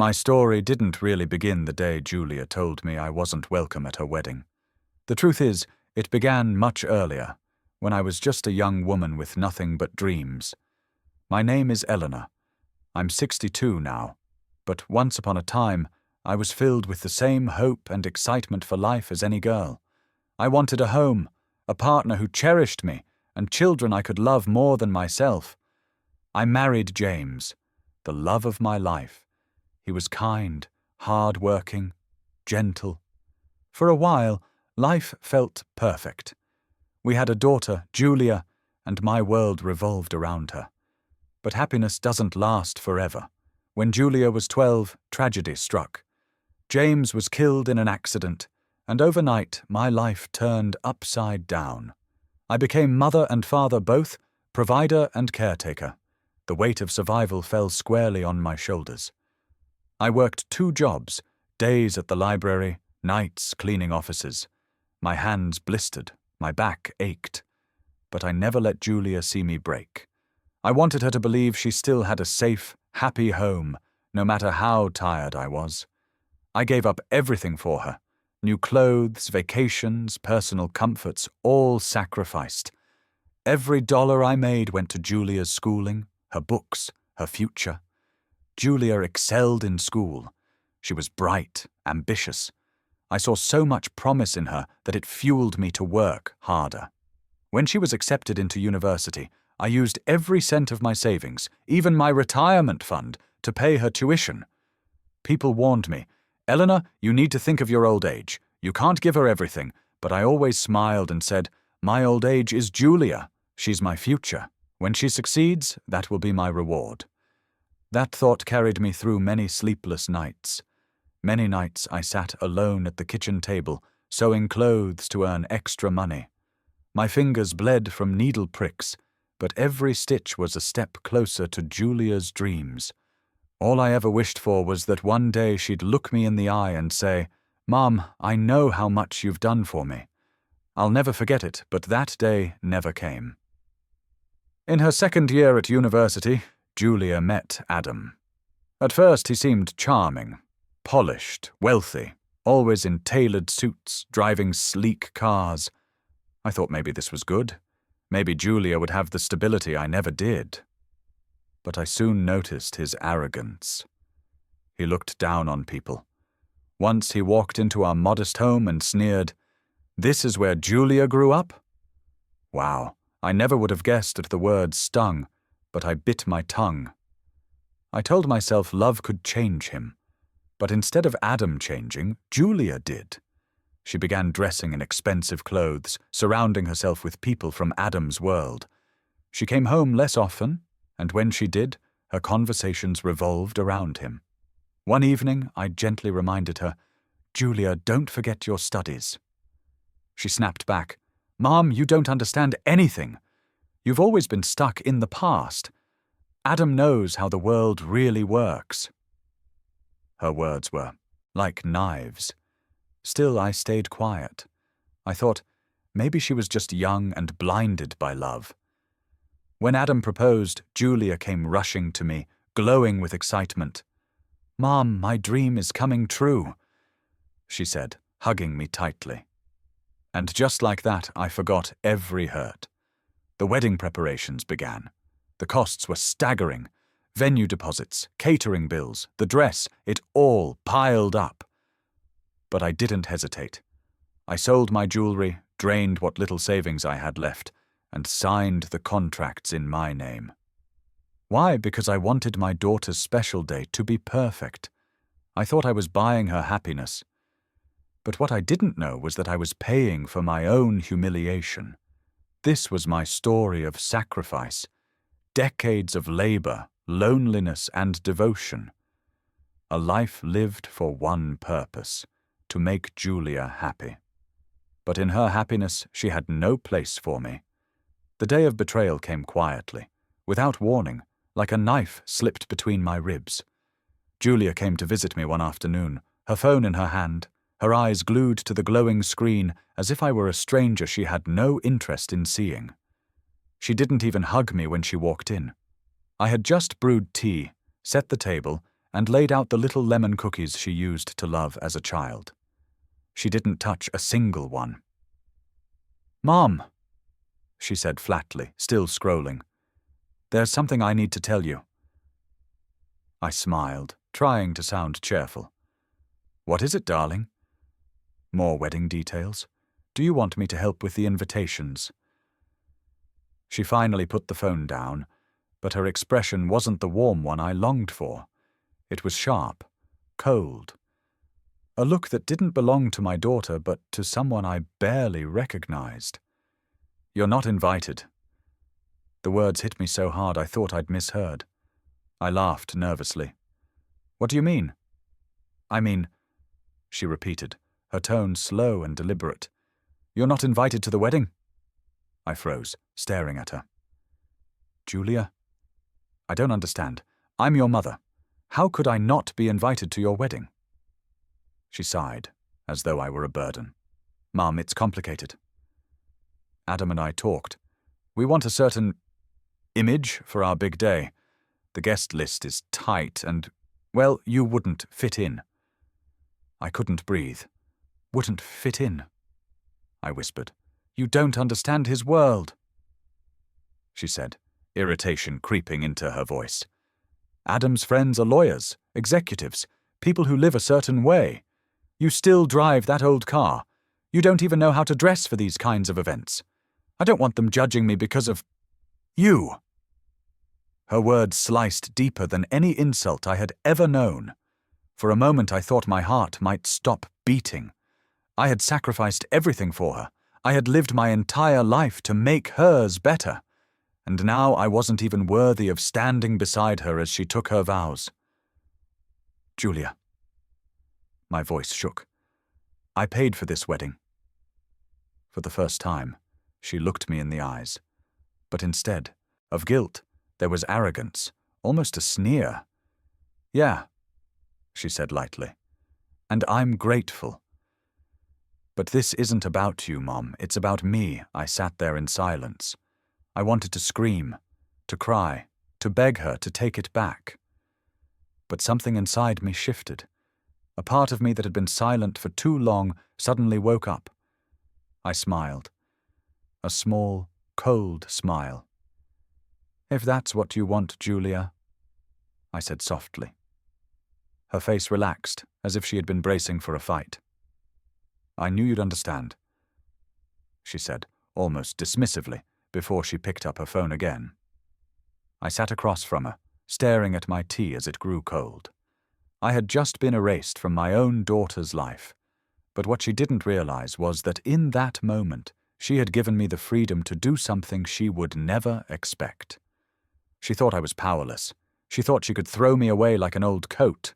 My story didn't really begin the day Julia told me I wasn't welcome at her wedding. The truth is, it began much earlier, when I was just a young woman with nothing but dreams. My name is Eleanor. I'm 62 now, but once upon a time, I was filled with the same hope and excitement for life as any girl. I wanted a home, a partner who cherished me, and children I could love more than myself. I married James, the love of my life. He was kind, hard-working, gentle. For a while, life felt perfect. We had a daughter, Julia, and my world revolved around her. But happiness doesn't last forever. When Julia was 12, tragedy struck. James was killed in an accident, and overnight my life turned upside down. I became mother and father both, provider and caretaker. The weight of survival fell squarely on my shoulders. I worked 2 jobs, days at the library, nights cleaning offices. My hands blistered, my back ached. But I never let Julia see me break. I wanted her to believe she still had a safe, happy home, no matter how tired I was. I gave up everything for her. New clothes, vacations, personal comforts, all sacrificed. Every dollar I made went to Julia's schooling, her books, her future. Julia excelled in school. She was bright, ambitious. I saw so much promise in her that it fueled me to work harder. When she was accepted into university, I used every cent of my savings, even my retirement fund, to pay her tuition. People warned me, "Eleanor, you need to think of your old age. You can't give her everything," but I always smiled and said, "My old age is Julia. She's my future. When she succeeds, that will be my reward." That thought carried me through many sleepless nights. Many nights I sat alone at the kitchen table, sewing clothes to earn extra money. My fingers bled from needle pricks, but every stitch was a step closer to Julia's dreams. All I ever wished for was that one day she'd look me in the eye and say, "Mom, I know how much you've done for me." I'll never forget it, but that day never came. In her second year at university, Julia met Adam. At first he seemed charming, polished, wealthy, always in tailored suits, driving sleek cars. I thought maybe this was good. Maybe Julia would have the stability I never did. But I soon noticed his arrogance. He looked down on people. Once he walked into our modest home and sneered, "This is where Julia grew up?" Wow, I never would have guessed that the words stung, but I bit my tongue. I told myself love could change him. But instead of Adam changing, Julia did. She began dressing in expensive clothes, surrounding herself with people from Adam's world. She came home less often, and when she did, her conversations revolved around him. One evening, I gently reminded her, "Julia, don't forget your studies." She snapped back, "Mom, you don't understand anything. You've always been stuck in the past. Adam knows how the world really works." Her words were like knives. Still, I stayed quiet. I thought, maybe she was just young and blinded by love. When Adam proposed, Julia came rushing to me, glowing with excitement. "Mom, my dream is coming true," she said, hugging me tightly. And just like that, I forgot every hurt. The wedding preparations began. The costs were staggering. Venue deposits, catering bills, the dress, it all piled up. But I didn't hesitate. I sold my jewelry, drained what little savings I had left, and signed the contracts in my name. Why? Because I wanted my daughter's special day to be perfect. I thought I was buying her happiness. But what I didn't know was that I was paying for my own humiliation. This was my story of sacrifice. Decades of labor, loneliness, and devotion. A life lived for one purpose, to make Julia happy. But in her happiness, she had no place for me. The day of betrayal came quietly, without warning, like a knife slipped between my ribs. Julia came to visit me one afternoon, her phone in her hand, her eyes glued to the glowing screen as if I were a stranger she had no interest in seeing. She didn't even hug me when she walked in. I had just brewed tea, set the table, and laid out the little lemon cookies she used to love as a child. She didn't touch a single one. "Mom," she said flatly, still scrolling. "There's something I need to tell you." I smiled, trying to sound cheerful. "What is it, darling?" "More wedding details? Do you want me to help with the invitations?" She finally put the phone down, but her expression wasn't the warm one I longed for. It was sharp, cold. A look that didn't belong to my daughter, but to someone I barely recognized. "You're not invited." The words hit me so hard I thought I'd misheard. I laughed nervously. "What do you mean?" "I mean," she repeated, her tone slow and deliberate. "You're not invited to the wedding?" I froze, staring at her. "Julia, I don't understand. I'm your mother. How could I not be invited to your wedding?" She sighed, as though I were a burden. "Mom, it's complicated. Adam and I talked. We want a certain image for our big day. The guest list is tight and, well, you wouldn't fit in." I couldn't breathe. "Wouldn't fit in?" I whispered. "You don't understand his world," she said, irritation creeping into her voice. "Adam's friends are lawyers, executives, people who live a certain way. You still drive that old car. You don't even know how to dress for these kinds of events. I don't want them judging me because of you." Her words sliced deeper than any insult I had ever known. For a moment I thought my heart might stop beating. I had sacrificed everything for her. I had lived my entire life to make hers better. And now I wasn't even worthy of standing beside her as she took her vows. "Julia." My voice shook. "I paid for this wedding." For the first time, she looked me in the eyes. But instead of guilt, there was arrogance, almost a sneer. "Yeah," she said lightly, "and I'm grateful." "But this isn't about you, Mom. It's about me." I sat there in silence. I wanted to scream, to cry, to beg her to take it back. But something inside me shifted. A part of me that had been silent for too long suddenly woke up. I smiled. A small, cold smile. "If that's what you want, Julia," I said softly. Her face relaxed, as if she had been bracing for a fight. "I knew you'd understand," she said, almost dismissively, before she picked up her phone again. I sat across from her, staring at my tea as it grew cold. I had just been erased from my own daughter's life, but what she didn't realize was that in that moment she had given me the freedom to do something she would never expect. She thought I was powerless. She thought she could throw me away like an old coat.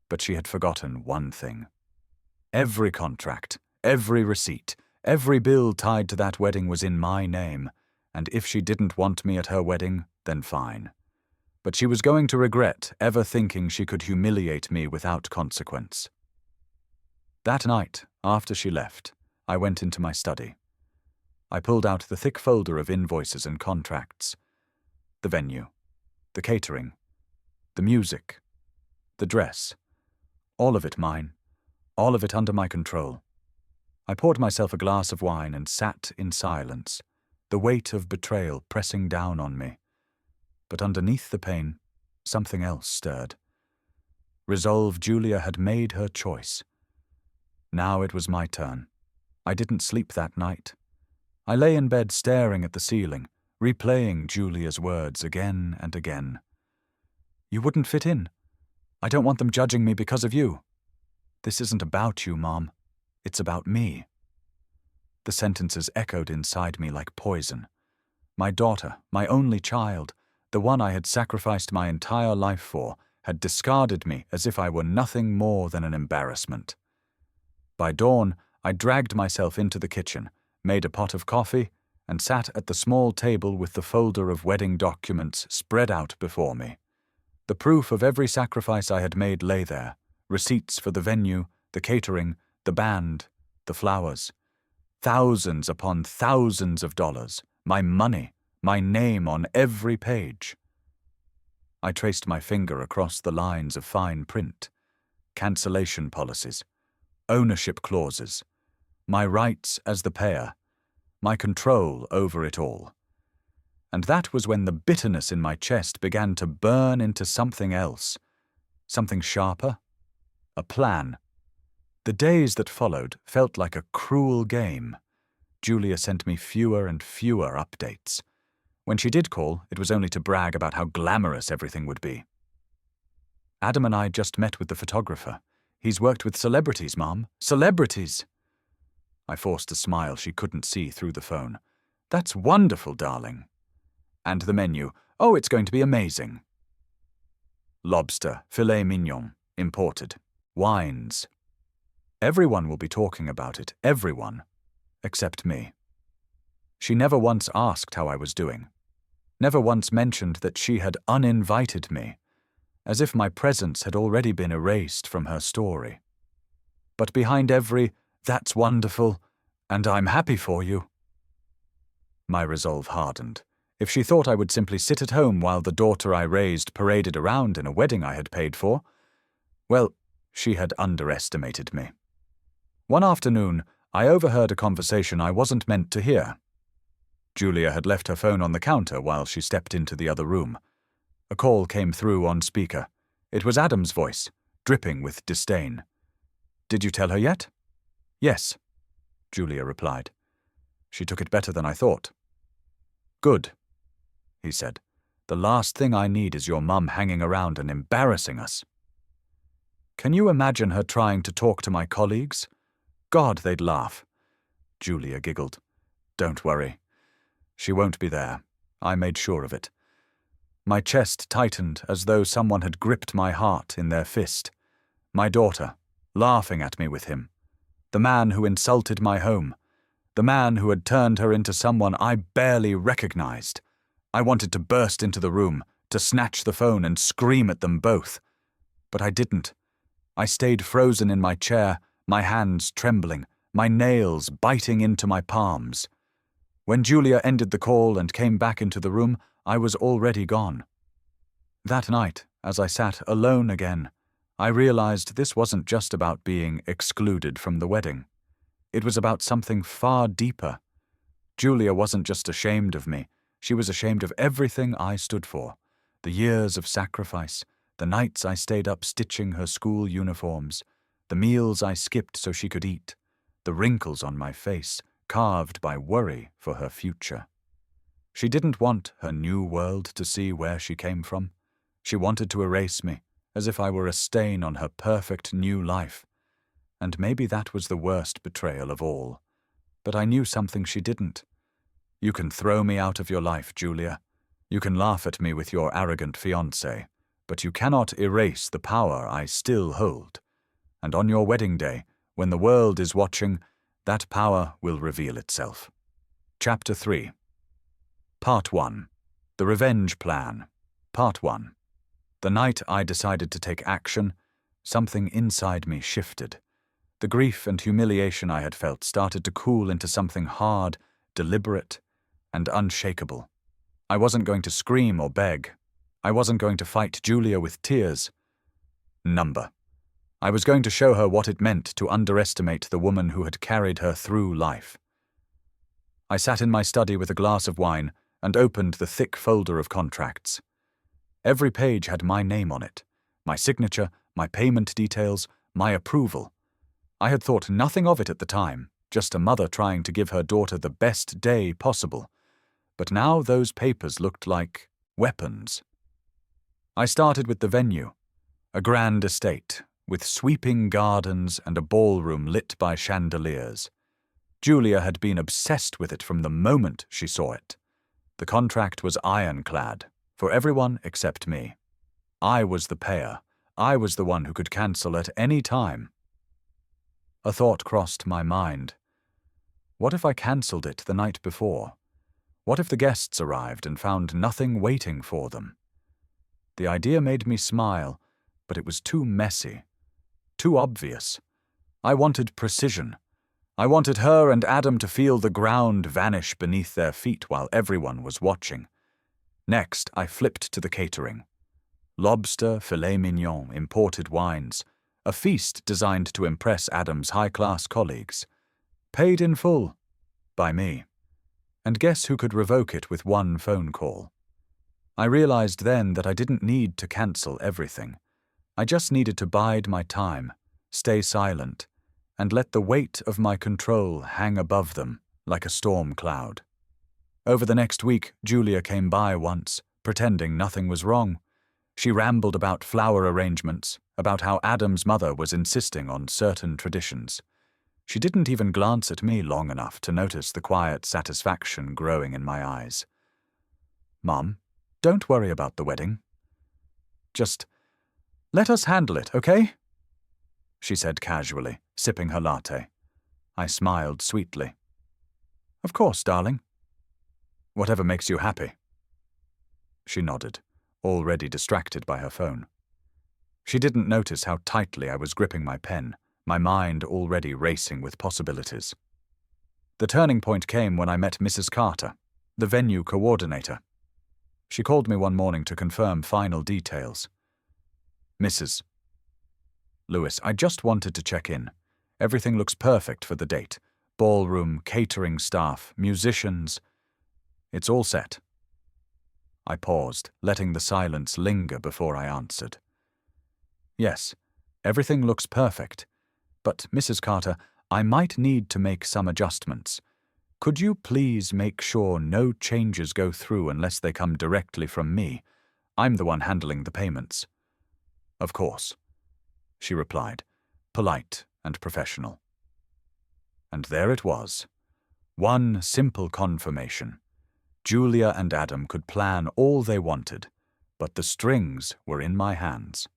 But she had forgotten one thing. Every contract, every receipt, every bill tied to that wedding was in my name, and if she didn't want me at her wedding, then fine. But she was going to regret ever thinking she could humiliate me without consequence. That night, after she left, I went into my study. I pulled out the thick folder of invoices and contracts. The venue, the catering, the music, the dress, all of it mine, all of it under my control. I poured myself a glass of wine and sat in silence, the weight of betrayal pressing down on me. But underneath the pain, something else stirred. Resolve Julia had made her choice. Now it was my turn. I didn't sleep that night. I lay in bed staring at the ceiling, replaying Julia's words again and again. "You wouldn't fit in. I don't want them judging me because of you. This isn't about you, Mom. It's about me." The sentences echoed inside me like poison. My daughter, my only child, the one I had sacrificed my entire life for, had discarded me as if I were nothing more than an embarrassment. By dawn, I dragged myself into the kitchen, made a pot of coffee, and sat at the small table with the folder of wedding documents spread out before me. The proof of every sacrifice I had made lay there, receipts for the venue, the catering, the band, the flowers. Thousands upon thousands of dollars, my money, my name on every page. I traced my finger across the lines of fine print. Cancellation policies, ownership clauses, my rights as the payer, my control over it all. And that was when the bitterness in my chest began to burn into something else, something sharper, a plan. The days that followed felt like a cruel game. Julia sent me fewer and fewer updates. When she did call, it was only to brag about how glamorous everything would be. Adam and I just met with the photographer. He's worked with celebrities, Mom. Celebrities! I forced a smile she couldn't see through the phone. That's wonderful, darling. And the menu. Oh, it's going to be amazing. Lobster, filet mignon, imported. Wines. Everyone will be talking about it, everyone. Except me. She never once asked how I was doing. Never once mentioned that she had uninvited me, as if my presence had already been erased from her story. But behind every, "That's wonderful," and "I'm happy for you," my resolve hardened. If she thought I would simply sit at home while the daughter I raised paraded around in a wedding I had paid for, well, she had underestimated me. One afternoon, I overheard a conversation I wasn't meant to hear. Julia had left her phone on the counter while she stepped into the other room. A call came through on speaker. It was Adam's voice, dripping with disdain. "Did you tell her yet?" "Yes," Julia replied. She took it better than I thought. "Good," he said. "The last thing I need is your mum hanging around and embarrassing us." Can you imagine her trying to talk to my colleagues? God, they'd laugh. Julia giggled. "Don't worry. She won't be there. I made sure of it." My chest tightened as though someone had gripped my heart in their fist. My daughter, laughing at me with him. The man who insulted my home. The man who had turned her into someone I barely recognized. I wanted to burst into the room, to snatch the phone and scream at them both. But I didn't. I stayed frozen in my chair, my hands trembling, my nails biting into my palms. When Julia ended the call and came back into the room, I was already gone. That night, as I sat alone again, I realized this wasn't just about being excluded from the wedding. It was about something far deeper. Julia wasn't just ashamed of me, she was ashamed of everything I stood for. The years of sacrifice, the nights I stayed up stitching her school uniforms, the meals I skipped so she could eat, the wrinkles on my face, carved by worry for her future. She didn't want her new world to see where she came from. She wanted to erase me, as if I were a stain on her perfect new life. And maybe that was the worst betrayal of all. But I knew something she didn't. You can throw me out of your life, Julia. You can laugh at me with your arrogant fiancé, but you cannot erase the power I still hold. And on your wedding day, when the world is watching, that power will reveal itself. Chapter 3. Part 1. The Revenge Plan. Part 1. The night I decided to take action, something inside me shifted. The grief and humiliation I had felt started to cool into something hard, deliberate, and unshakable. I wasn't going to scream or beg. I wasn't going to fight Julia with tears. Number. I was going to show her what it meant to underestimate the woman who had carried her through life. I sat in my study with a glass of wine and opened the thick folder of contracts. Every page had my name on it, my signature, my payment details, my approval. I had thought nothing of it at the time, just a mother trying to give her daughter the best day possible. But now those papers looked like weapons. I started with the venue, a grand estate, with sweeping gardens and a ballroom lit by chandeliers. Julia had been obsessed with it from the moment she saw it. The contract was ironclad, for everyone except me. I was the payer. I was the one who could cancel at any time. A thought crossed my mind. What if I cancelled it the night before? What if the guests arrived and found nothing waiting for them? The idea made me smile, but it was too messy. Too obvious. I wanted precision. I wanted her and Adam to feel the ground vanish beneath their feet while everyone was watching. Next, I flipped to the catering. Lobster, filet mignon, imported wines. A feast designed to impress Adam's high-class colleagues. Paid in full. By me. And guess who could revoke it with one phone call? I realized then that I didn't need to cancel everything. I just needed to bide my time, stay silent, and let the weight of my control hang above them like a storm cloud. Over the next week, Julia came by once, pretending nothing was wrong. She rambled about flower arrangements, about how Adam's mother was insisting on certain traditions. She didn't even glance at me long enough to notice the quiet satisfaction growing in my eyes. "Mom, don't worry about the wedding. Just let us handle it, okay?" she said casually, sipping her latte. I smiled sweetly. "Of course, darling. Whatever makes you happy." She nodded, already distracted by her phone. She didn't notice how tightly I was gripping my pen, my mind already racing with possibilities. The turning point came when I met Mrs. Carter, the venue coordinator. She called me one morning to confirm final details. "Mrs. Lewis, I just wanted to check in. Everything looks perfect for the date. Ballroom, catering staff, musicians. It's all set." I paused, letting the silence linger before I answered. "Yes, everything looks perfect. But, Mrs. Carter, I might need to make some adjustments. Could you please make sure no changes go through unless they come directly from me? I'm the one handling the payments." "Of course," she replied, polite and professional. And there it was. One simple confirmation. Julia and Adam could plan all they wanted, but the strings were in my hands.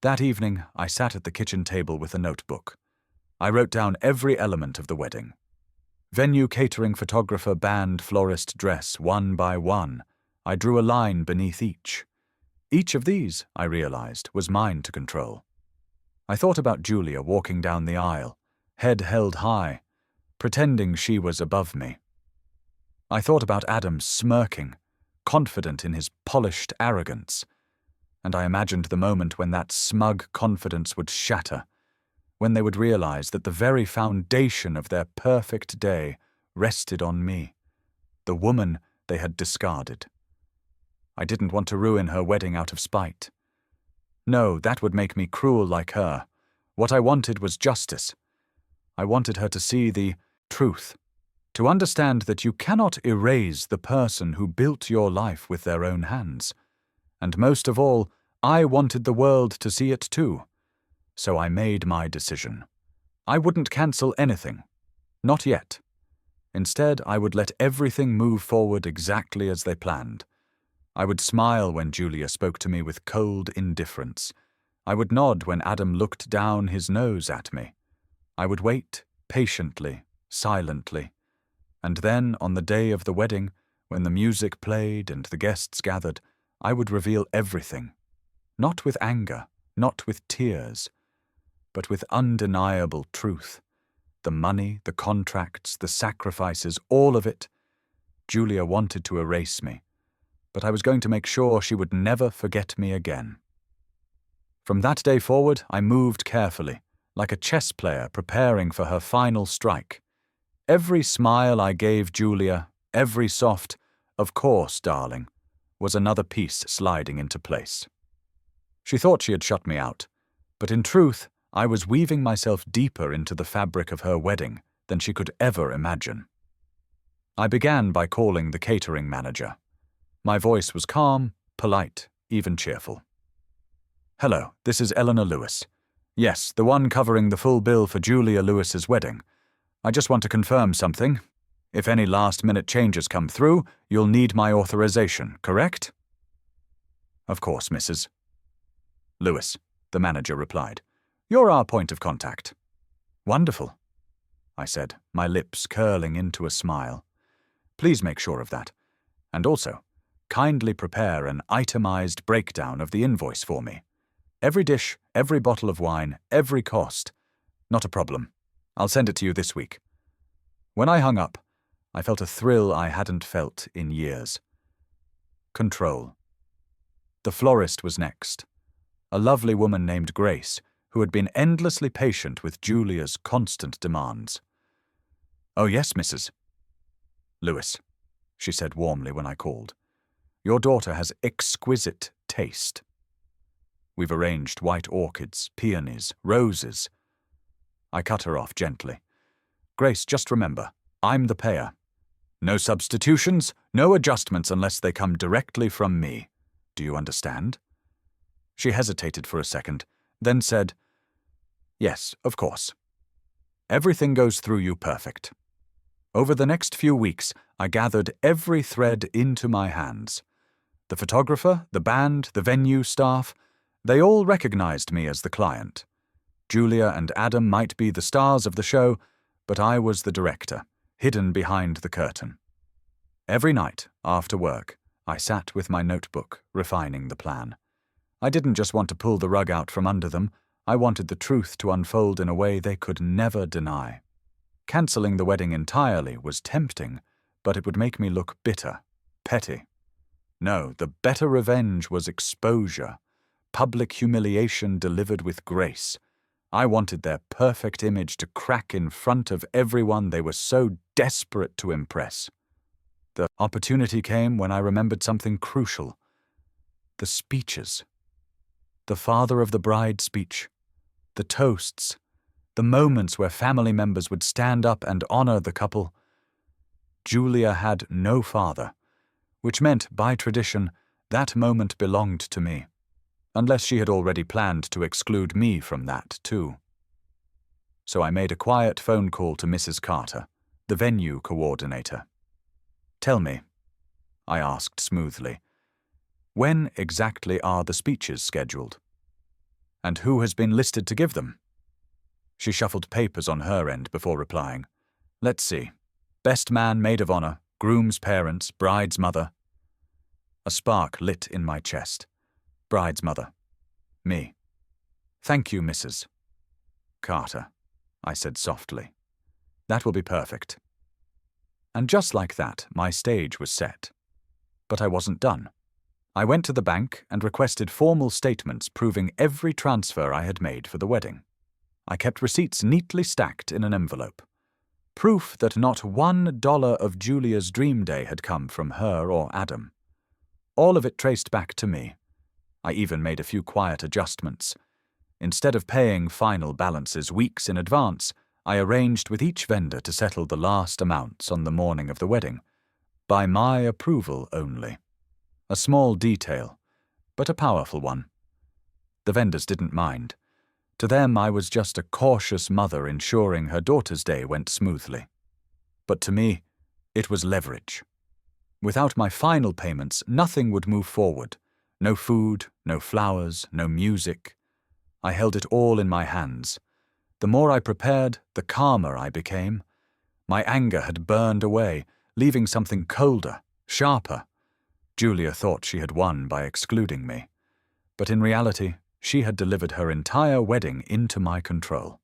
That evening, I sat at the kitchen table with a notebook. I wrote down every element of the wedding. Venue, catering, photographer, band, florist, dress, one by one. I drew a line beneath each. Each of these, I realized, was mine to control. I thought about Julia walking down the aisle, head held high, pretending she was above me. I thought about Adam smirking, confident in his polished arrogance, and I imagined the moment when that smug confidence would shatter, when they would realize that the very foundation of their perfect day rested on me, the woman they had discarded. I didn't want to ruin her wedding out of spite. No, that would make me cruel like her. What I wanted was justice. I wanted her to see the truth, to understand that you cannot erase the person who built your life with their own hands. And most of all, I wanted the world to see it too. So I made my decision. I wouldn't cancel anything. Not yet. Instead, I would let everything move forward exactly as they planned. I would smile when Julia spoke to me with cold indifference. I would nod when Adam looked down his nose at me. I would wait, patiently, silently. And then, on the day of the wedding, when the music played and the guests gathered, I would reveal everything. Not with anger, not with tears, but with undeniable truth. The money, the contracts, the sacrifices, all of it. Julia wanted to erase me, but I was going to make sure she would never forget me again. From that day forward, I moved carefully, like a chess player preparing for her final strike. Every smile I gave Julia, every soft, "Of course, darling," was another piece sliding into place. She thought she had shut me out, but in truth, I was weaving myself deeper into the fabric of her wedding than she could ever imagine. I began by calling the catering manager. My voice was calm, polite, even cheerful. "Hello, this is Eleanor Lewis. Yes, the one covering the full bill for Julia Lewis's wedding. I just want to confirm something. If any last-minute changes come through, you'll need my authorization, correct?" "Of course, Mrs. Lewis," the manager replied. "You're our point of contact." "Wonderful," I said, my lips curling into a smile. "Please make sure of that. And also, kindly prepare an itemized breakdown of the invoice for me. Every dish, every bottle of wine, every cost. Not a problem. I'll send it to you this week." When I hung up, I felt a thrill I hadn't felt in years. Control. The florist was next, a lovely woman named Grace, who had been endlessly patient with Julia's constant demands. "Oh yes, Mrs. Lewis," she said warmly when I called. "Your daughter has exquisite taste. We've arranged white orchids, peonies, roses." I cut her off gently. "Grace, just remember, I'm the payer. No substitutions, no adjustments unless they come directly from me. Do you understand?" She hesitated for a second, then said, "Yes, of course. Everything goes through you perfect." Over the next few weeks, I gathered every thread into my hands. The photographer, the band, the venue staff, they all recognized me as the client. Julia and Adam might be the stars of the show, but I was the director, hidden behind the curtain. Every night, after work, I sat with my notebook, refining the plan. I didn't just want to pull the rug out from under them, I wanted the truth to unfold in a way they could never deny. Cancelling the wedding entirely was tempting, but it would make me look bitter, petty. No, the better revenge was exposure, public humiliation delivered with grace. I wanted their perfect image to crack in front of everyone they were so desperate to impress. The opportunity came when I remembered something crucial. The speeches. The father of the bride speech. The toasts. The moments where family members would stand up and honor the couple. Julia had no father, which meant, by tradition, that moment belonged to me, unless she had already planned to exclude me from that, too. So I made a quiet phone call to Mrs. Carter, the venue coordinator. "Tell me," I asked smoothly, "when exactly are the speeches scheduled? And who has been listed to give them?" She shuffled papers on her end before replying. "Let's see. Best man, maid of honor, groom's parents, bride's mother." A spark lit in my chest. Bride's mother. Me. "Thank you, Mrs. Carter," I said softly. "That will be perfect." And just like that, my stage was set. But I wasn't done. I went to the bank and requested formal statements proving every transfer I had made for the wedding. I kept receipts neatly stacked in an envelope. Proof that not $1 of Julia's dream day had come from her or Adam. All of it traced back to me. I even made a few quiet adjustments. Instead of paying final balances weeks in advance, I arranged with each vendor to settle the last amounts on the morning of the wedding, by my approval only. A small detail, but a powerful one. The vendors didn't mind. To them, I was just a cautious mother ensuring her daughter's day went smoothly. But to me, it was leverage. Without my final payments, nothing would move forward. No food, no flowers, no music. I held it all in my hands. The more I prepared, the calmer I became. My anger had burned away, leaving something colder, sharper. Julia thought she had won by excluding me. But in reality, she had delivered her entire wedding into my control.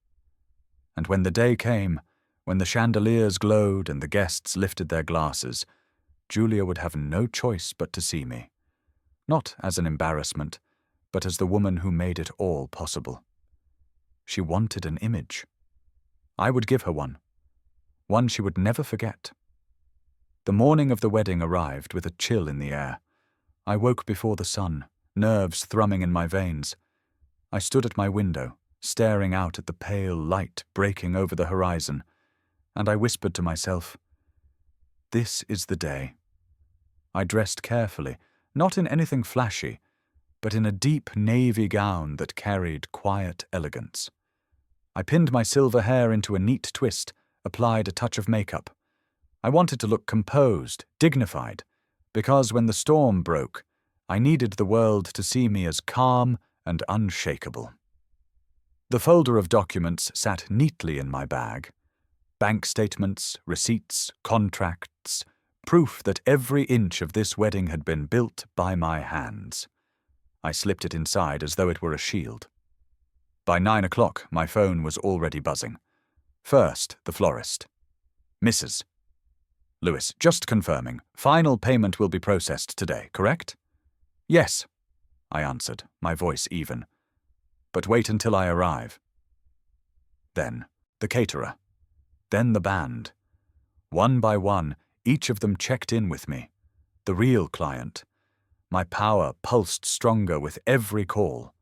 And when the day came, when the chandeliers glowed and the guests lifted their glasses, Julia would have no choice but to see me. Not as an embarrassment, but as the woman who made it all possible. She wanted an image. I would give her one she would never forget. The morning of the wedding arrived with a chill in the air. I woke before the sun, nerves thrumming in my veins. I stood at my window, staring out at the pale light breaking over the horizon, and I whispered to myself, "This is the day." I dressed carefully, not in anything flashy, but in a deep navy gown that carried quiet elegance. I pinned my silver hair into a neat twist, applied a touch of makeup. I wanted to look composed, dignified, because when the storm broke, I needed the world to see me as calm and unshakable. The folder of documents sat neatly in my bag. Bank statements, receipts, contracts, proof that every inch of this wedding had been built by my hands. I slipped it inside as though it were a shield. By 9 o'clock, my phone was already buzzing. First, the florist. "Mrs. Lewis, just confirming. Final payment will be processed today, correct?" "Yes." I answered, my voice even. "But wait until I arrive." Then the caterer. Then the band. One by one, each of them checked in with me. The real client. My power pulsed stronger with every call.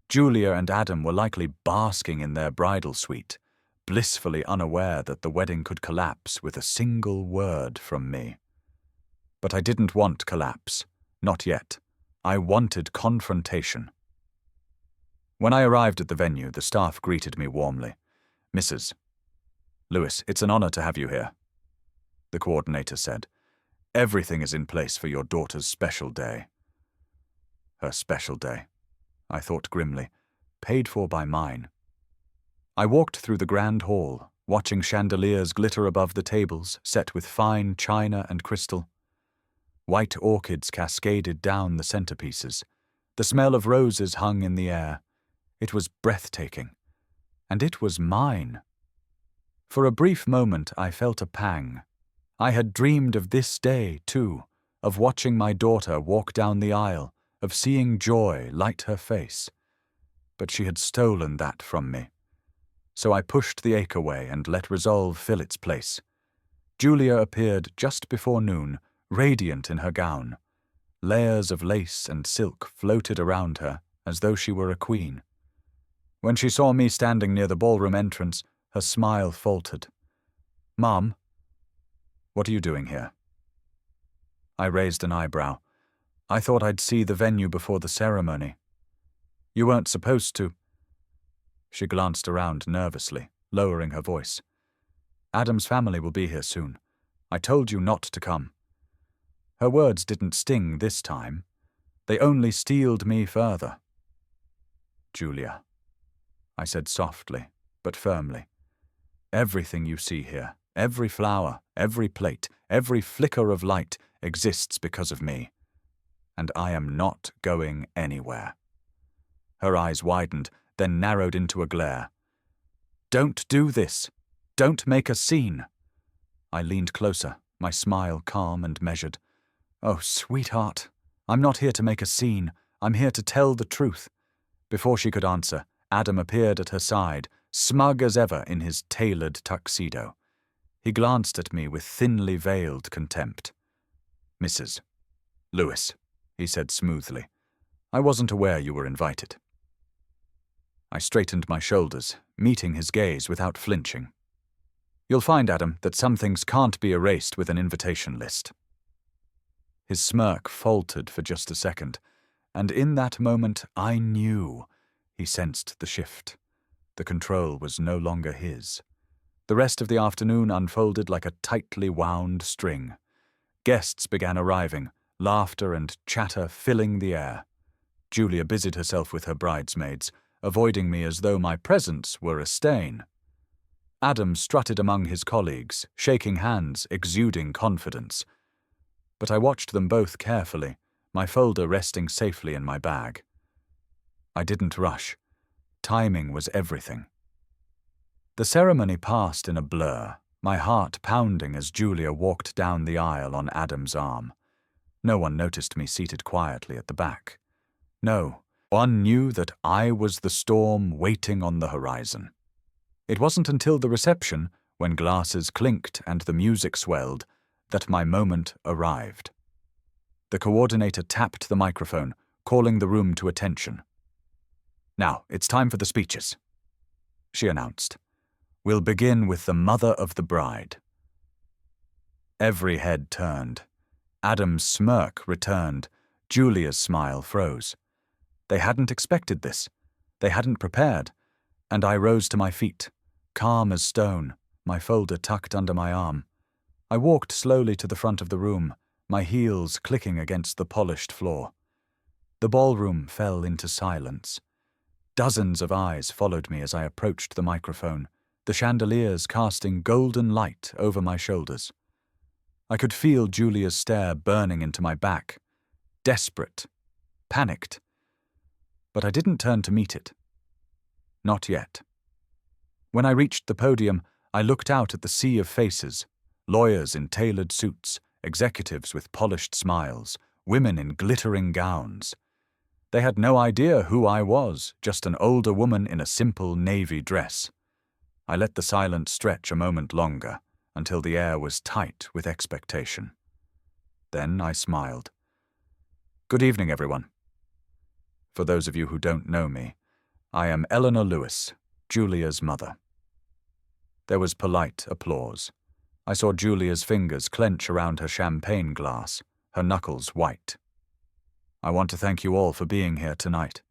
Julia and Adam were likely basking in their bridal suite, blissfully unaware that the wedding could collapse with a single word from me. But I didn't want collapse. Not yet. I wanted confrontation. When I arrived at the venue, the staff greeted me warmly. "Mrs. Lewis, it's an honor to have you here," the coordinator said. "Everything is in place for your daughter's special day." Her special day, I thought grimly, paid for by mine. I walked through the grand hall, watching chandeliers glitter above the tables set with fine china and crystal. White orchids cascaded down the centerpieces. The smell of roses hung in the air. It was breathtaking. And it was mine. For a brief moment I felt a pang. I had dreamed of this day, too, of watching my daughter walk down the aisle, of seeing joy light her face. But she had stolen that from me. So I pushed the ache away and let resolve fill its place. Julia appeared just before noon, radiant in her gown. Layers of lace and silk floated around her as though she were a queen. When she saw me standing near the ballroom entrance, her smile faltered. "Mom, what are you doing here?" I raised an eyebrow. "I thought I'd see the venue before the ceremony." "You weren't supposed to." She glanced around nervously, lowering her voice. "Adam's family will be here soon. I told you not to come." Her words didn't sting this time. They only steeled me further. "Julia," I said softly, but firmly, "everything you see here, every flower, every plate, every flicker of light exists because of me. And I am not going anywhere." Her eyes widened, then narrowed into a glare. "Don't do this. Don't make a scene." I leaned closer, my smile calm and measured. "Oh, sweetheart, I'm not here to make a scene. I'm here to tell the truth." Before she could answer, Adam appeared at her side, smug as ever in his tailored tuxedo. He glanced at me with thinly veiled contempt. "Mrs. Lewis," he said smoothly, "I wasn't aware you were invited." I straightened my shoulders, meeting his gaze without flinching. "You'll find, Adam, that some things can't be erased with an invitation list." His smirk faltered for just a second, and in that moment I knew. He sensed the shift. The control was no longer his. The rest of the afternoon unfolded like a tightly wound string. Guests began arriving, laughter and chatter filling the air. Julia busied herself with her bridesmaids, avoiding me as though my presence were a stain. Adam strutted among his colleagues, shaking hands, exuding confidence. But I watched them both carefully, my folder resting safely in my bag. I didn't rush. Timing was everything. The ceremony passed in a blur, my heart pounding as Julia walked down the aisle on Adam's arm. No one noticed me seated quietly at the back. No, one knew that I was the storm waiting on the horizon. It wasn't until the reception, when glasses clinked and the music swelled, that my moment arrived. The coordinator tapped the microphone, calling the room to attention. "Now, it's time for the speeches," she announced. "We'll begin with the mother of the bride." Every head turned. Adam's smirk returned. Julia's smile froze. They hadn't expected this. They hadn't prepared. And I rose to my feet, calm as stone, my folder tucked under my arm. I walked slowly to the front of the room, my heels clicking against the polished floor. The ballroom fell into silence. Dozens of eyes followed me as I approached the microphone, the chandeliers casting golden light over my shoulders. I could feel Julia's stare burning into my back. Desperate. Panicked. But I didn't turn to meet it. Not yet. When I reached the podium, I looked out at the sea of faces, lawyers in tailored suits, executives with polished smiles, women in glittering gowns. They had no idea who I was, just an older woman in a simple navy dress. I let the silence stretch a moment longer, until the air was tight with expectation. Then I smiled. Good evening, everyone. For those of you who don't know me, I am Eleanor Lewis, Julia's mother. There was polite applause. I saw Julia's fingers clench around her champagne glass, her knuckles white. I want to thank you all for being here tonight.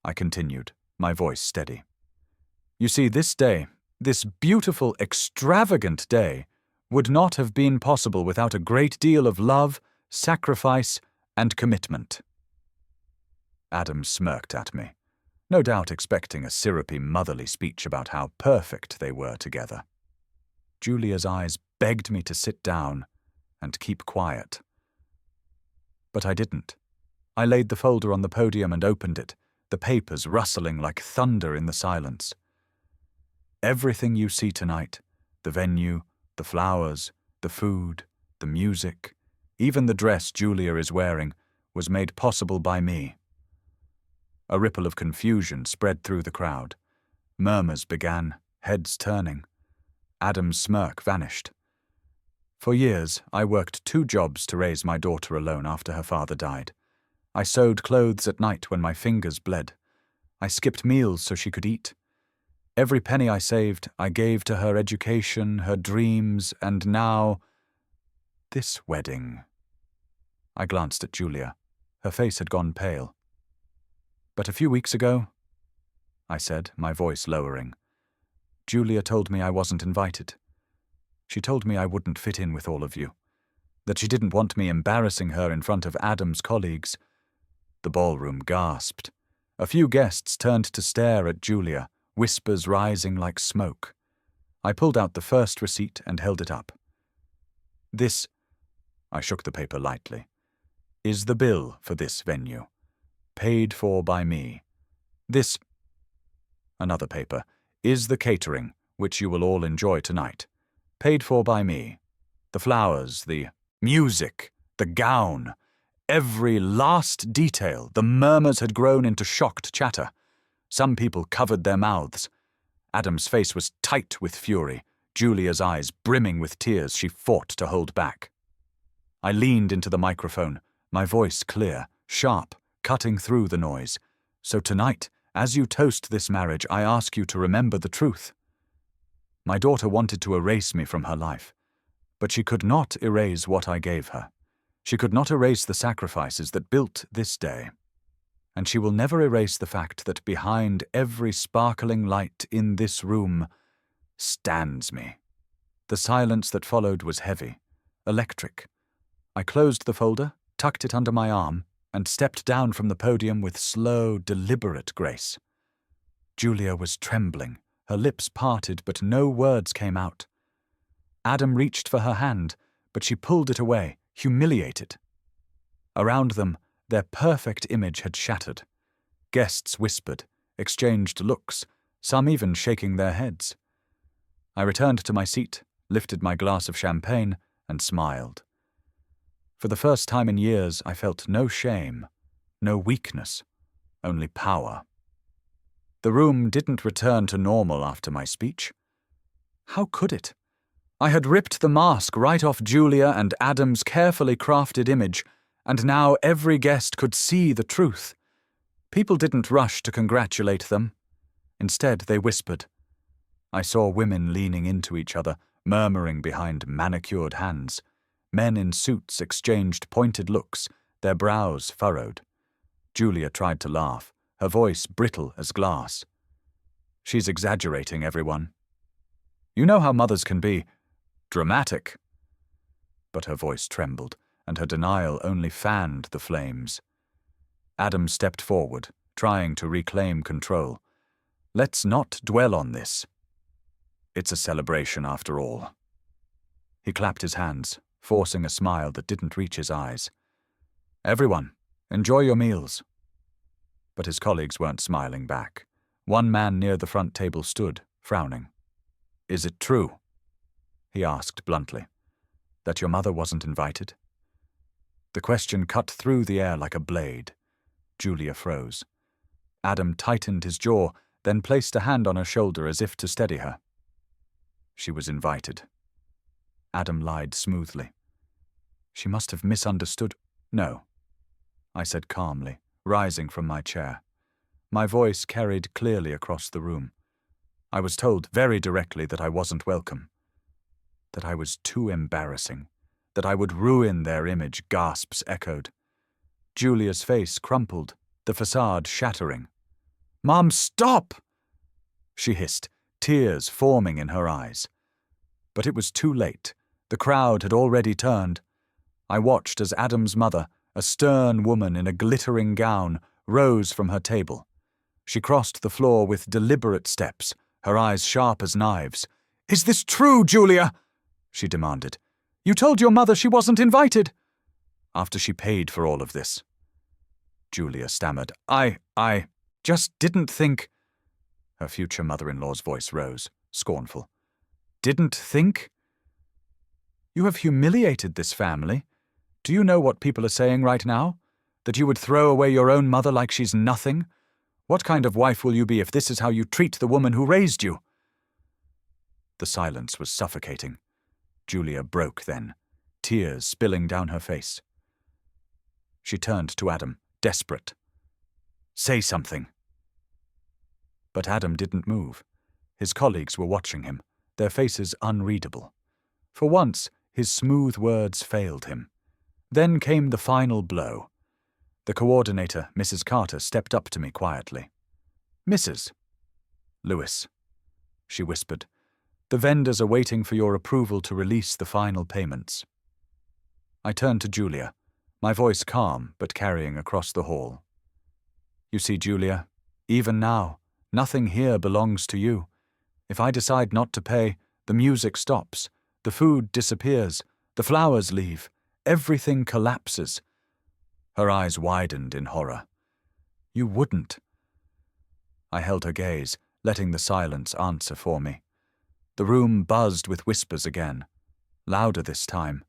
I continued, my voice steady. You see, this day, this beautiful, extravagant day, would not have been possible without a great deal of love, sacrifice, and commitment. Adam smirked at me, no doubt expecting a syrupy motherly speech about how perfect they were together. Julia's eyes begged me to sit down and keep quiet. But I didn't. I laid the folder on the podium and opened it, the papers rustling like thunder in the silence. Everything you see tonight, the venue, the flowers, the food, the music, even the dress Julia is wearing, was made possible by me. A ripple of confusion spread through the crowd. Murmurs began, heads turning. Adam's smirk vanished. For years, I worked 2 jobs to raise my daughter alone after her father died. I sewed clothes at night when my fingers bled. I skipped meals so she could eat. Every penny I saved, I gave to her education, her dreams, and now, this wedding. I glanced at Julia. Her face had gone pale. But a few weeks ago, I said, my voice lowering, Julia told me I wasn't invited. She told me I wouldn't fit in with all of you, that she didn't want me embarrassing her in front of Adam's colleagues. The ballroom gasped. A few guests turned to stare at Julia, whispers rising like smoke. I pulled out the first receipt and held it up. This, I shook the paper lightly, is the bill for this venue, paid for by me. This, another paper, is the catering, which you will all enjoy tonight, paid for by me. The flowers, the music, the gown, every last detail. The murmurs had grown into shocked chatter. Some people covered their mouths. Adam's face was tight with fury, Julia's eyes brimming with tears she fought to hold back. I leaned into the microphone, my voice clear, sharp, cutting through the noise. So tonight, as you toast this marriage, I ask you to remember the truth. My daughter wanted to erase me from her life, but she could not erase what I gave her. She could not erase the sacrifices that built this day. And she will never erase the fact that behind every sparkling light in this room stands me. The silence that followed was heavy, electric. I closed the folder, tucked it under my arm, and stepped down from the podium with slow, deliberate grace. Julia was trembling, her lips parted, but no words came out. Adam reached for her hand, but she pulled it away, humiliated. Around them, their perfect image had shattered. Guests whispered, exchanged looks, some even shaking their heads. I returned to my seat, lifted my glass of champagne, and smiled. For the first time in years, I felt no shame, no weakness, only power. The room didn't return to normal after my speech. How could it? I had ripped the mask right off Julia and Adam's carefully crafted image, and now every guest could see the truth. People didn't rush to congratulate them. Instead, they whispered. I saw women leaning into each other, murmuring behind manicured hands. Men in suits exchanged pointed looks, their brows furrowed. Julia tried to laugh, her voice brittle as glass. She's exaggerating, everyone. You know how mothers can be dramatic. But her voice trembled, and her denial only fanned the flames. Adam stepped forward, trying to reclaim control. Let's not dwell on this. It's a celebration after all. He clapped his hands, forcing a smile that didn't reach his eyes. Everyone, enjoy your meals. But his colleagues weren't smiling back. One man near the front table stood, frowning. Is it true? He asked bluntly. That your mother wasn't invited? The question cut through the air like a blade. Julia froze. Adam tightened his jaw, then placed a hand on her shoulder as if to steady her. She was invited. Adam lied smoothly. She must have misunderstood. No, I said calmly, rising from my chair. My voice carried clearly across the room. I was told very directly that I wasn't welcome. That I was too embarrassing. That I would ruin their image, gasps echoed. Julia's face crumpled, the facade shattering. "Mom, stop!" she hissed, tears forming in her eyes. But it was too late. The crowd had already turned. I watched as Adam's mother, a stern woman in a glittering gown, rose from her table. She crossed the floor with deliberate steps, her eyes sharp as knives. "Is this true, Julia?" she demanded. "You told your mother she wasn't invited." "After she paid for all of this." Julia stammered. I just didn't think—" Her future mother-in-law's voice rose, scornful. "Didn't think? You have humiliated this family. Do you know what people are saying right now? That you would throw away your own mother like she's nothing? What kind of wife will you be if this is how you treat the woman who raised you?" The silence was suffocating. Julia broke then, tears spilling down her face. She turned to Adam, desperate. "Say something." But Adam didn't move. His colleagues were watching him, their faces unreadable. For once, his smooth words failed him. Then came the final blow. The coordinator, Mrs. Carter, stepped up to me quietly. "Mrs. Lewis," she whispered, "the vendors are waiting for your approval to release the final payments." I turned to Julia, my voice calm but carrying across the hall. "You see, Julia, even now, nothing here belongs to you. If I decide not to pay, the music stops, the food disappears, the flowers leave, everything collapses." Her eyes widened in horror. "You wouldn't." I held her gaze, letting the silence answer for me. The room buzzed with whispers again, louder this time.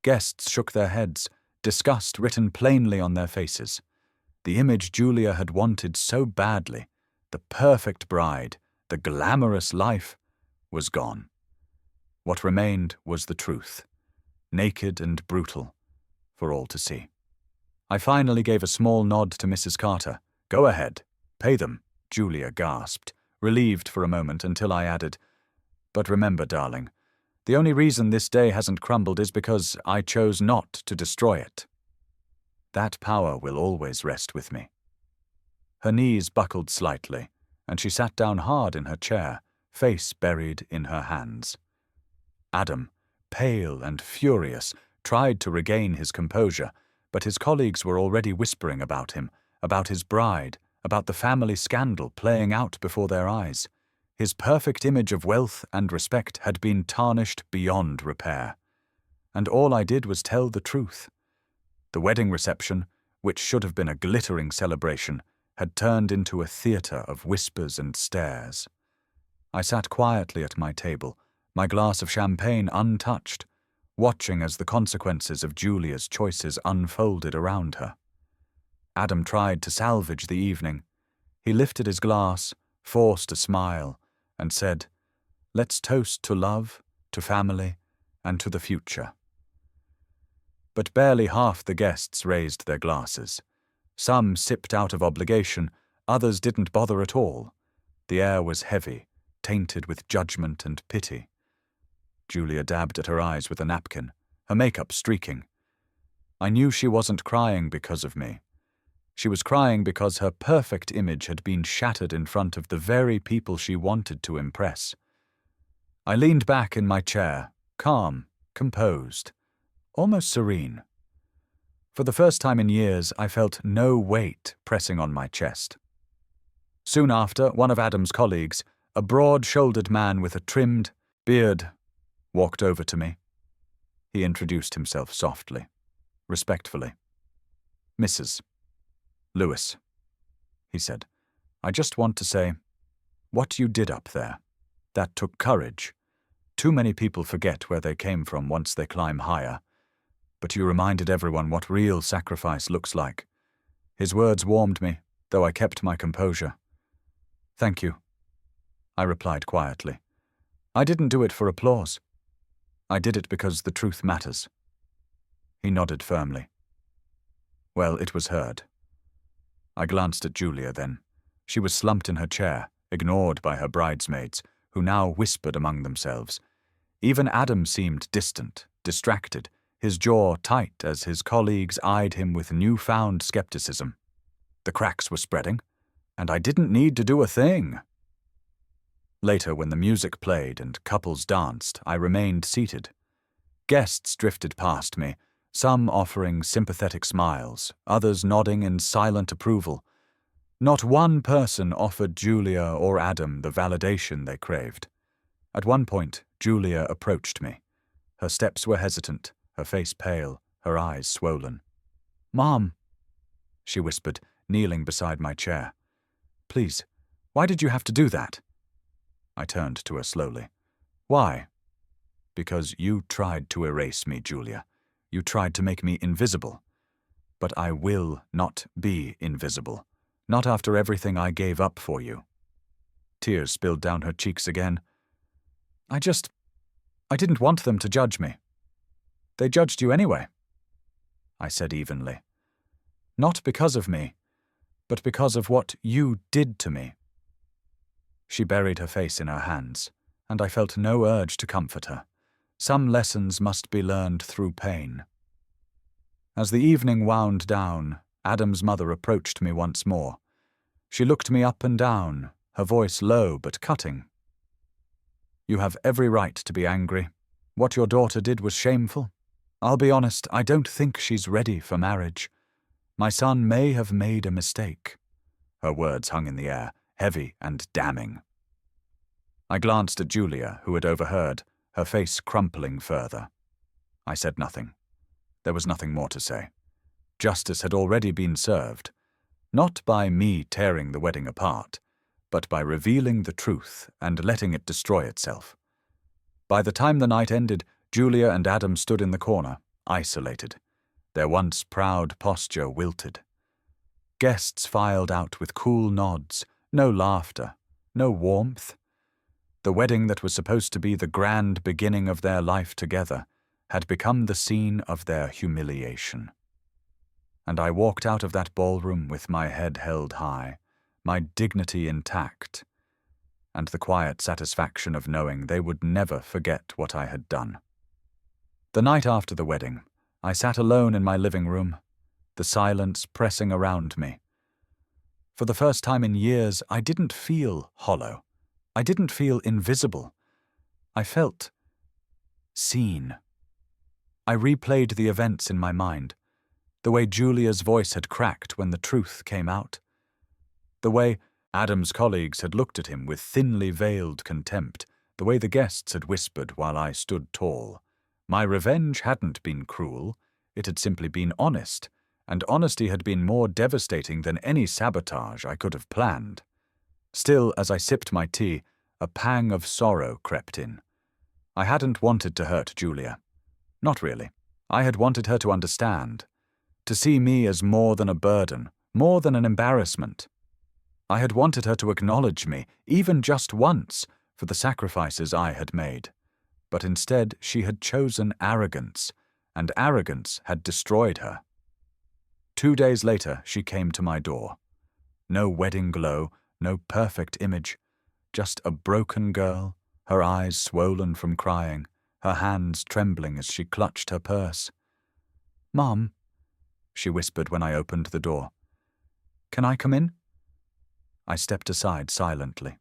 Guests shook their heads, disgust written plainly on their faces. The image Julia had wanted so badly, the perfect bride, the glamorous life, was gone. What remained was the truth, naked and brutal, for all to see. I finally gave a small nod to Mrs. Carter. "Go ahead. Pay them," Julia gasped, relieved for a moment until I added, "But remember, darling, the only reason this day hasn't crumbled is because I chose not to destroy it. That power will always rest with me." Her knees buckled slightly, and she sat down hard in her chair, face buried in her hands. Adam, pale and furious, tried to regain his composure, but his colleagues were already whispering about him, about his bride, about the family scandal playing out before their eyes. His perfect image of wealth and respect had been tarnished beyond repair. And all I did was tell the truth. The wedding reception, which should have been a glittering celebration, had turned into a theatre of whispers and stares. I sat quietly at my table, my glass of champagne untouched, watching as the consequences of Julia's choices unfolded around her. Adam tried to salvage the evening. He lifted his glass, forced a smile, and said, "Let's toast to love, to family, and to the future." But barely half the guests raised their glasses. Some sipped out of obligation, others didn't bother at all. The air was heavy, tainted with judgment and pity. Julia dabbed at her eyes with a napkin, her makeup streaking. I knew she wasn't crying because of me. She was crying because her perfect image had been shattered in front of the very people she wanted to impress. I leaned back in my chair, calm, composed, almost serene. For the first time in years, I felt no weight pressing on my chest. Soon after, one of Adam's colleagues, a broad-shouldered man with a trimmed beard, walked over to me. He introduced himself softly, respectfully. "Mrs. Lewis," he said, "I just want to say, what you did up there, that took courage. Too many people forget where they came from once they climb higher. But you reminded everyone what real sacrifice looks like." His words warmed me, though I kept my composure. "Thank you," I replied quietly. "I didn't do it for applause. I did it because the truth matters." He nodded firmly. Well, it was heard. I glanced at Julia then. She was slumped in her chair, ignored by her bridesmaids, who now whispered among themselves. Even Adam seemed distant, distracted, his jaw tight as his colleagues eyed him with newfound skepticism. The cracks were spreading, and I didn't need to do a thing. Later, when the music played and couples danced, I remained seated. Guests drifted past me, some offering sympathetic smiles, others nodding in silent approval. Not one person offered Julia or Adam the validation they craved. At one point, Julia approached me. Her steps were hesitant, her face pale, her eyes swollen. "Mom," she whispered, kneeling beside my chair. "Please, why did you have to do that?" I turned to her slowly. "Why?" "Because you tried to erase me, Julia. You tried to make me invisible. But I will not be invisible. Not after everything I gave up for you." Tears spilled down her cheeks again. I didn't want them to judge me. They judged you anyway," I said evenly. "Not because of me, but because of what you did to me." She buried her face in her hands, and I felt no urge to comfort her. Some lessons must be learned through pain. As the evening wound down, Adam's mother approached me once more. She looked me up and down, her voice low but cutting. "You have every right to be angry. What your daughter did was shameful. I'll be honest, I don't think she's ready for marriage. My son may have made a mistake." Her words hung in the air, heavy and damning. I glanced at Julia, who had overheard, her face crumpling further. I said nothing. There was nothing more to say. Justice had already been served, not by me tearing the wedding apart, but by revealing the truth and letting it destroy itself. By the time the night ended, Julia and Adam stood in the corner, isolated. Their once proud posture wilted. Guests filed out with cool nods, no laughter, no warmth. The wedding that was supposed to be the grand beginning of their life together had become the scene of their humiliation. And I walked out of that ballroom with my head held high, my dignity intact, and the quiet satisfaction of knowing they would never forget what I had done. The night after the wedding, I sat alone in my living room, the silence pressing around me. For the first time in years, I didn't feel hollow. I didn't feel invisible. I felt seen. I replayed the events in my mind, the way Julia's voice had cracked when the truth came out, the way Adam's colleagues had looked at him with thinly veiled contempt, the way the guests had whispered while I stood tall. My revenge hadn't been cruel, it had simply been honest, and honesty had been more devastating than any sabotage I could have planned. Still, as I sipped my tea, a pang of sorrow crept in. I hadn't wanted to hurt Julia. Not really. I had wanted her to understand, to see me as more than a burden, more than an embarrassment. I had wanted her to acknowledge me, even just once, for the sacrifices I had made. But instead she had chosen arrogance, and arrogance had destroyed her. 2 days later she came to my door. No wedding glow, no perfect image, just a broken girl, her eyes swollen from crying, her hands trembling as she clutched her purse. "Mom," she whispered when I opened the door. "Can I come in?" I stepped aside silently.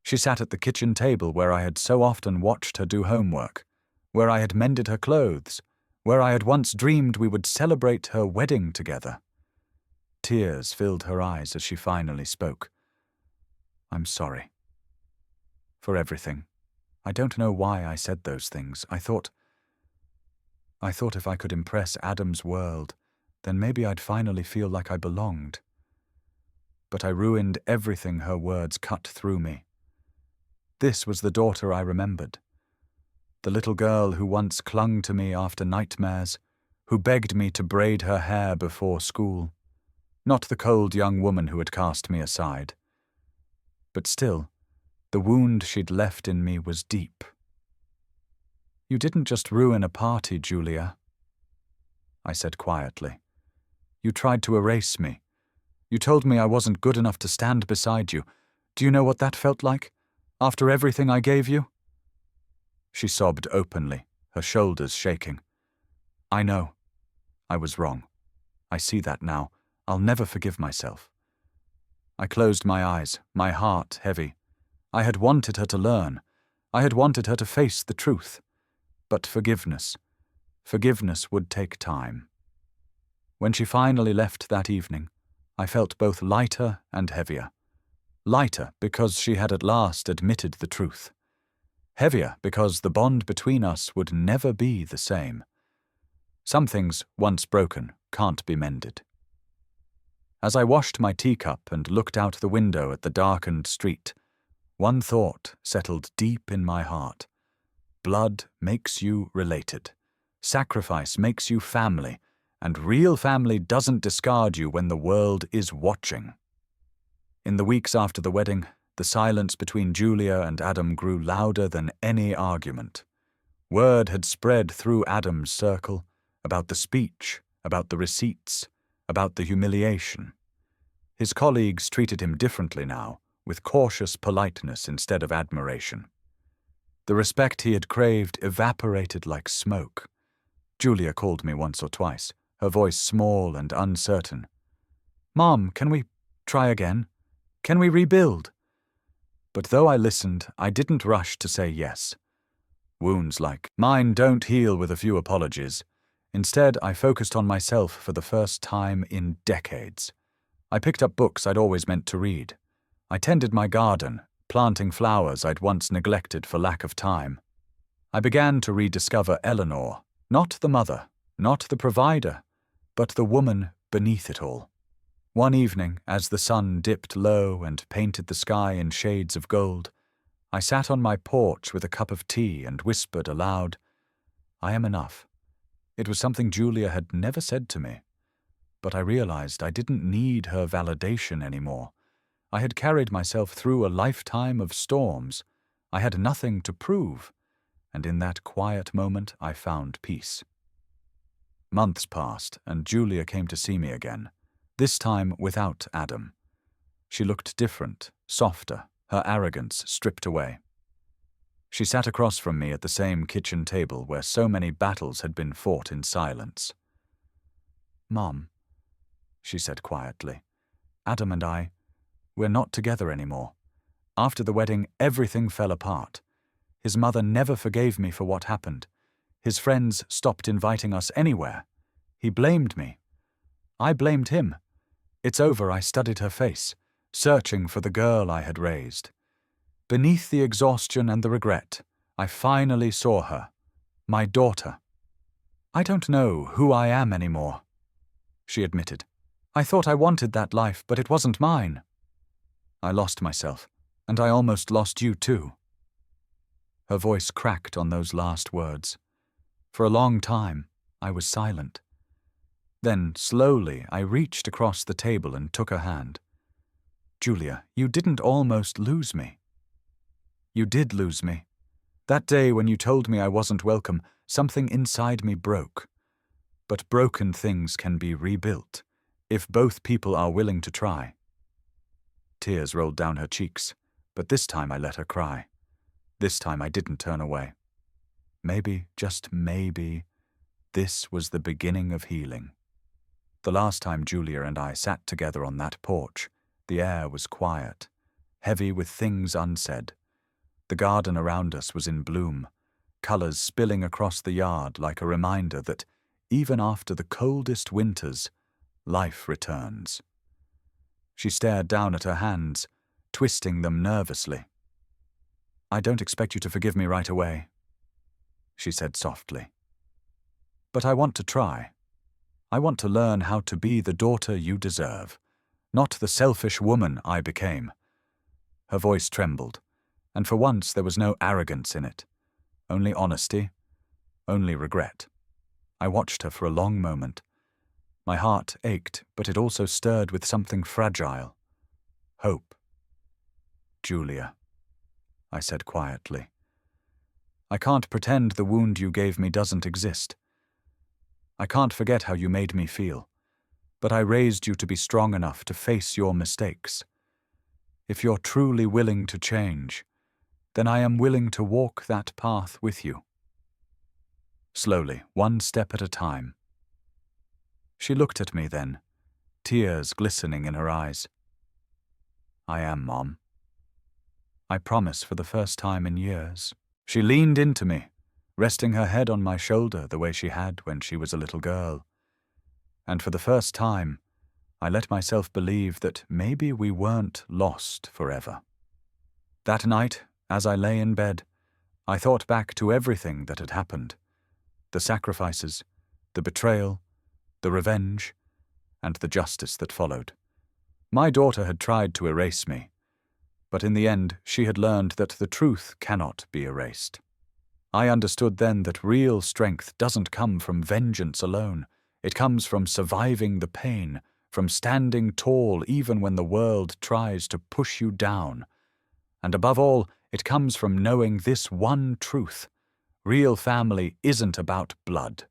She sat at the kitchen table where I had so often watched her do homework, where I had mended her clothes, where I had once dreamed we would celebrate her wedding together. Tears filled her eyes as she finally spoke. "I'm sorry. For everything. I don't know why I said those things. I thought if I could impress Adam's world, then maybe I'd finally feel like I belonged. But I ruined everything her words cut through me. This was the daughter I remembered. The little girl who once clung to me after nightmares, who begged me to braid her hair before school. not the cold young woman who had cast me aside. But still, the wound she'd left in me was deep. "You didn't just ruin a party, Julia," I said quietly. "You tried to erase me. You told me I wasn't good enough to stand beside you. Do you know what that felt like? After everything I gave you?" She sobbed openly, her shoulders shaking. "I know. I was wrong. I see that now. I'll never forgive myself." I closed my eyes, my heart heavy. I had wanted her to learn. I had wanted her to face the truth. But forgiveness would take time. When she finally left that evening, I felt both lighter and heavier. Lighter because she had at last admitted the truth. Heavier because the bond between us would never be the same. Some things, once broken, can't be mended. As I washed my teacup and looked out the window at the darkened street, one thought settled deep in my heart. Blood makes you related. Sacrifice makes you family, and real family doesn't discard you when the world is watching. In the weeks after the wedding, the silence between Julia and Adam grew louder than any argument. Word had spread through Adam's circle about the speech, about the receipts, about the humiliation. His colleagues treated him differently now, with cautious politeness instead of admiration. The respect he had craved evaporated like smoke. Julia called me once or twice, her voice small and uncertain. "Mom, can we try again? Can we rebuild?" But though I listened, I didn't rush to say yes. Wounds like mine don't heal with a few apologies. Instead, I focused on myself for the first time in decades. I picked up books I'd always meant to read. I tended my garden, planting flowers I'd once neglected for lack of time. I began to rediscover Eleanor, not the mother, not the provider, but the woman beneath it all. One evening, as the sun dipped low and painted the sky in shades of gold, I sat on my porch with a cup of tea and whispered aloud, "I am enough." It was something Julia had never said to me, but I realized I didn't need her validation anymore. I had carried myself through a lifetime of storms. I had nothing to prove, and in that quiet moment I found peace. Months passed, and Julia came to see me again, this time without Adam. She looked different, softer, her arrogance stripped away. She sat across from me at the same kitchen table where so many battles had been fought in silence. "Mom," she said quietly, "Adam and we're not together anymore. After the wedding, everything fell apart. His mother never forgave me for what happened. His friends stopped inviting us anywhere. He blamed me. I blamed him. It's over, I studied her face, searching for the girl I had raised. Beneath the exhaustion and the regret, I finally saw her, my daughter. I don't know who I am anymore," she admitted. "I thought I wanted that life, but it wasn't mine. I lost myself, and I almost lost you too." Her voice cracked on those last words. For a long time, I was silent. Then, slowly, I reached across the table and took her hand. "Julia, you didn't almost lose me. You did lose me. That day when you told me I wasn't welcome, something inside me broke. But broken things can be rebuilt, if both people are willing to try." Tears rolled down her cheeks, but this time I let her cry. This time I didn't turn away. Maybe, just maybe, this was the beginning of healing. The last time Julia and I sat together on that porch, the air was quiet, heavy with things unsaid. The garden around us was in bloom, colors spilling across the yard like a reminder that, even after the coldest winters, life returns. She stared down at her hands, twisting them nervously. "I don't expect you to forgive me right away," she said softly. "But I want to try. I want to learn how to be the daughter you deserve, not the selfish woman I became." Her voice trembled, and for once there was no arrogance in it, only honesty, only regret. I watched her for a long moment. My heart ached, but it also stirred with something fragile. Hope. Julia, I said quietly. I can't pretend the wound you gave me doesn't exist. I can't forget how you made me feel, but I raised you to be strong enough to face your mistakes. If you're truly willing to change, then I am willing to walk that path with you. Slowly, one step at a time. She looked at me then, tears glistening in her eyes. I am, Mom. I promise for the first time in years. She leaned into me, resting her head on my shoulder the way she had when she was a little girl. And for the first time, I let myself believe that maybe we weren't lost forever. That night, as I lay in bed, I thought back to everything that had happened. The sacrifices, the betrayal, the revenge, and the justice that followed. My daughter had tried to erase me, but in the end she had learned that the truth cannot be erased. I understood then that real strength doesn't come from vengeance alone. It comes from surviving the pain, from standing tall even when the world tries to push you down. And above all, it comes from knowing this one truth. Real family isn't about blood.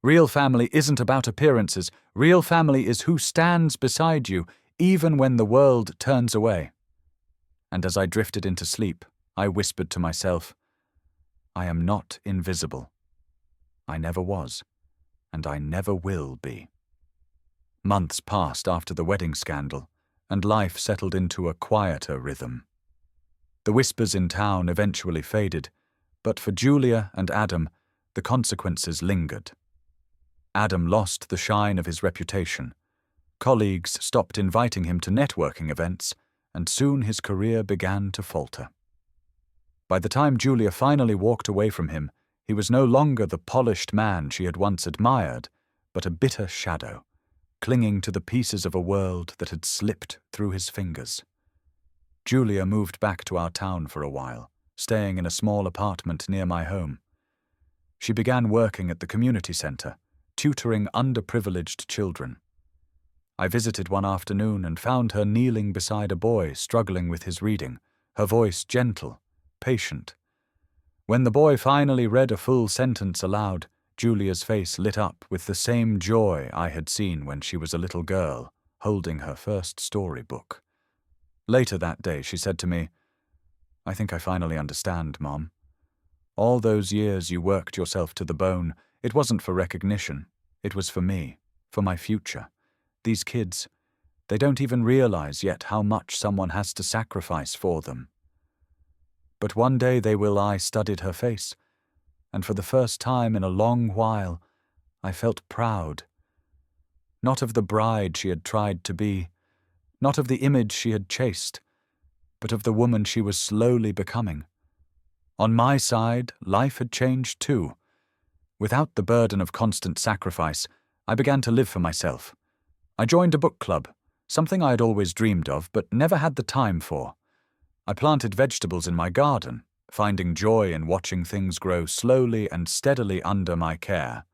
Real family isn't about appearances. Real family is who stands beside you even when the world turns away. And as I drifted into sleep, I whispered to myself, I am not invisible. I never was, and I never will be. Months passed after the wedding scandal, and life settled into a quieter rhythm. The whispers in town eventually faded, but for Julia and Adam, the consequences lingered. Adam lost the shine of his reputation. Colleagues stopped inviting him to networking events, and soon his career began to falter. By the time Julia finally walked away from him, he was no longer the polished man she had once admired, but a bitter shadow, clinging to the pieces of a world that had slipped through his fingers. Julia moved back to our town for a while, staying in a small apartment near my home. She began working at the community center, tutoring underprivileged children. I visited one afternoon and found her kneeling beside a boy struggling with his reading, her voice gentle, patient. When the boy finally read a full sentence aloud, Julia's face lit up with the same joy I had seen when she was a little girl, holding her first storybook. Later that day, she said to me, I think I finally understand, Mom. All those years you worked yourself to the bone, it wasn't for recognition. It was for me, for my future. These kids, they don't even realize yet how much someone has to sacrifice for them. But one day they will. I studied her face, and for the first time in a long while, I felt proud. Not of the bride she had tried to be, not of the image she had chased, but of the woman she was slowly becoming. On my side, life had changed too. Without the burden of constant sacrifice, I began to live for myself. I joined a book club, something I had always dreamed of but never had the time for. I planted vegetables in my garden, finding joy in watching things grow slowly and steadily under my care.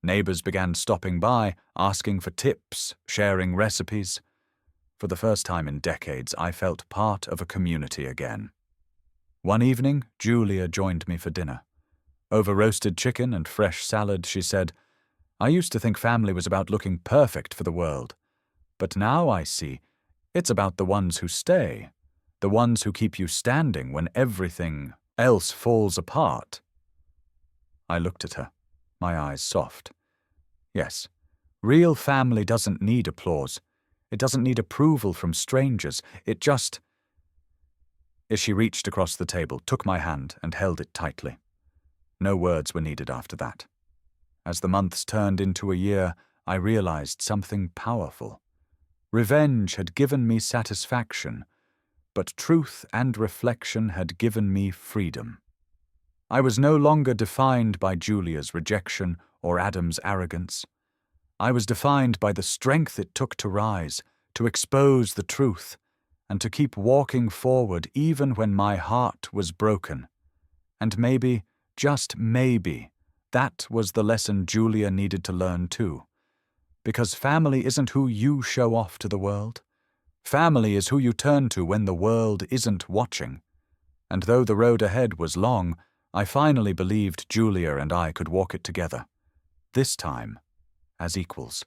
Neighbors began stopping by, asking for tips, sharing recipes. For the first time in decades, I felt part of a community again. One evening, Julia joined me for dinner. Over roasted chicken and fresh salad, she said, I used to think family was about looking perfect for the world. But now I see it's about the ones who stay, the ones who keep you standing when everything else falls apart. I looked at her, my eyes soft. Yes, real family doesn't need applause. It doesn't need approval from strangers. It just... As she reached across the table, took my hand and held it tightly. No words were needed after that. As the months turned into a year, I realized something powerful. Revenge had given me satisfaction, but truth and reflection had given me freedom. I was no longer defined by Julia's rejection or Adam's arrogance. I was defined by the strength it took to rise, to expose the truth, and to keep walking forward even when my heart was broken. And maybe, just maybe, that was the lesson Julia needed to learn too. Because family isn't who you show off to the world. Family is who you turn to when the world isn't watching. And though the road ahead was long, I finally believed Julia and I could walk it together. This time, as equals.